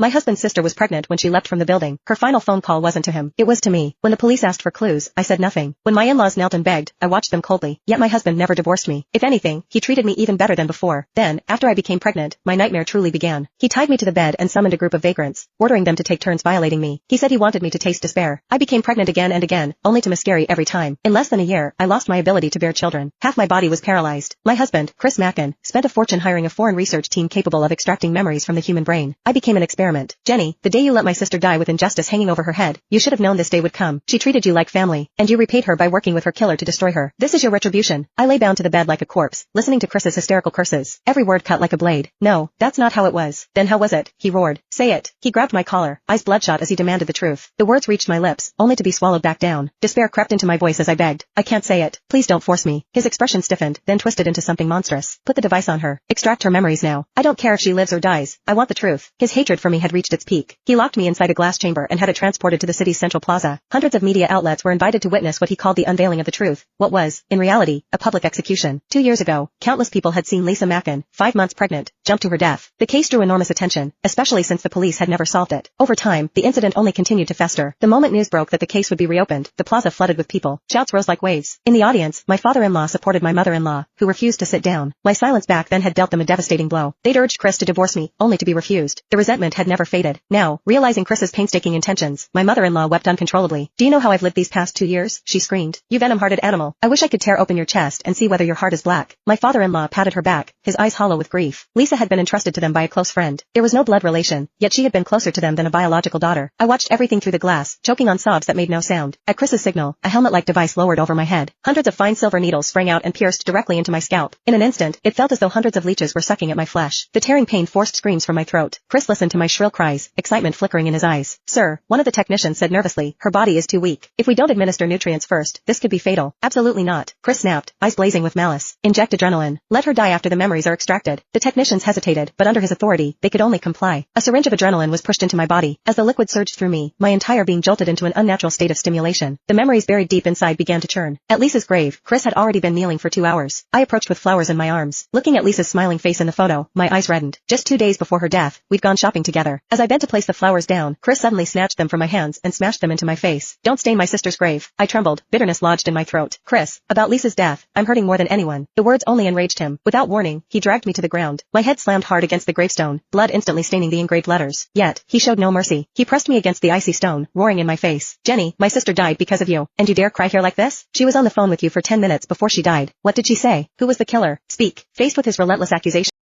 My husband's sister was pregnant when she left from the building. Her final phone call wasn't to him. It was to me. When the police asked for clues, I said nothing. When my in-laws knelt and begged, I watched them coldly. Yet my husband never divorced me. If anything, he treated me even better than before. Then, after I became pregnant, my nightmare truly began. He tied me to the bed and summoned a group of vagrants, ordering them to take turns violating me. He said he wanted me to taste despair. I became pregnant again and again, only to miscarry every time. In less than a year, I lost my ability to bear children. Half my body was paralyzed. My husband, Chris Mackin, spent a fortune hiring a foreign research team capable of extracting memories from the human brain. I became an experiment. Jenny, the day you let my sister die with injustice hanging over her head, you should have known this day would come. She treated you like family, and you repaid her by working with her killer to destroy her. This is your retribution. I lay bound to the bed like a corpse, listening to Chris's hysterical curses, every word cut like a blade. No, that's not how it was. Then how was it? He roared. Say it. He grabbed my collar, eyes bloodshot as he demanded the truth. The words reached my lips, only to be swallowed back down. Despair crept into my voice as I begged. I can't say it. Please don't force me. His expression stiffened, then twisted into something monstrous. Put the device on her. Extract her memories now. I don't care if she lives or dies. I want the truth. His hatred for me had reached its peak. He locked me inside a glass chamber and had it transported to the city's central plaza. Hundreds of media outlets were invited to witness what he called the unveiling of the truth. What was, in reality, a public execution. 2 years ago, countless people had seen Lisa Mackin, 5 months pregnant, jump to her death. The case drew enormous attention, especially since the police had never solved it. Over time, the incident only continued to fester. The moment news broke that the case would be reopened, the plaza flooded with people. Shouts rose like waves. In the audience, my father-in-law supported my mother-in-law, who refused to sit down. My silence back then had dealt them a devastating blow. They'd urged Chris to divorce me, only to be refused. The resentment had never faded. Now, realizing Chris's painstaking intentions, my mother-in-law wept uncontrollably. Do you know how I've lived these past 2 years? She screamed. You venom-hearted animal. I wish I could tear open your chest and see whether your heart is black. My father-in-law patted her back, his eyes hollow with grief. Lisa had been entrusted to them by a close friend. There was no blood relation, yet she had been closer to them than a biological daughter. I watched everything through the glass, choking on sobs that made no sound. At Chris's signal, a helmet-like device lowered over my head. Hundreds of fine silver needles sprang out and pierced directly into my scalp. In an instant, it felt as though hundreds of leeches were sucking at my flesh. The tearing pain forced screams from my throat. Chris listened to my shrill cries, excitement flickering in his eyes. Sir, one of the technicians said nervously, her body is too weak. If we don't administer nutrients first, this could be fatal. Absolutely not. Chris snapped, eyes blazing with malice. Inject adrenaline. Let her die after the memories are extracted. The technicians hesitated, but under his authority, they could only comply. A syringe of adrenaline was pushed into my body. As the liquid surged through me, my entire being jolted into an unnatural state of stimulation. The memories buried deep inside began to churn. At Lisa's grave, Chris had already been kneeling for 2 hours. I approached with flowers in my arms. Looking at Lisa's smiling face in the photo, my eyes reddened. Just 2 days before her death, we'd gone shopping together. As I bent to place the flowers down, Chris suddenly snatched them from my hands and smashed them into my face. Don't stain my sister's grave. I trembled, bitterness lodged in my throat. Chris, about Lisa's death, I'm hurting more than anyone. The words only enraged him. Without warning, he dragged me to the ground. My head slammed hard against the gravestone, blood instantly staining the engraved letters. Yet, he showed no mercy. He pressed me against the icy stone, roaring in my face. Jenny, my sister died because of you. And you dare cry here like this? She was on the phone with you for 10 minutes before she died. What did she say? Who was the killer? Speak. Faced with his relentless accusation,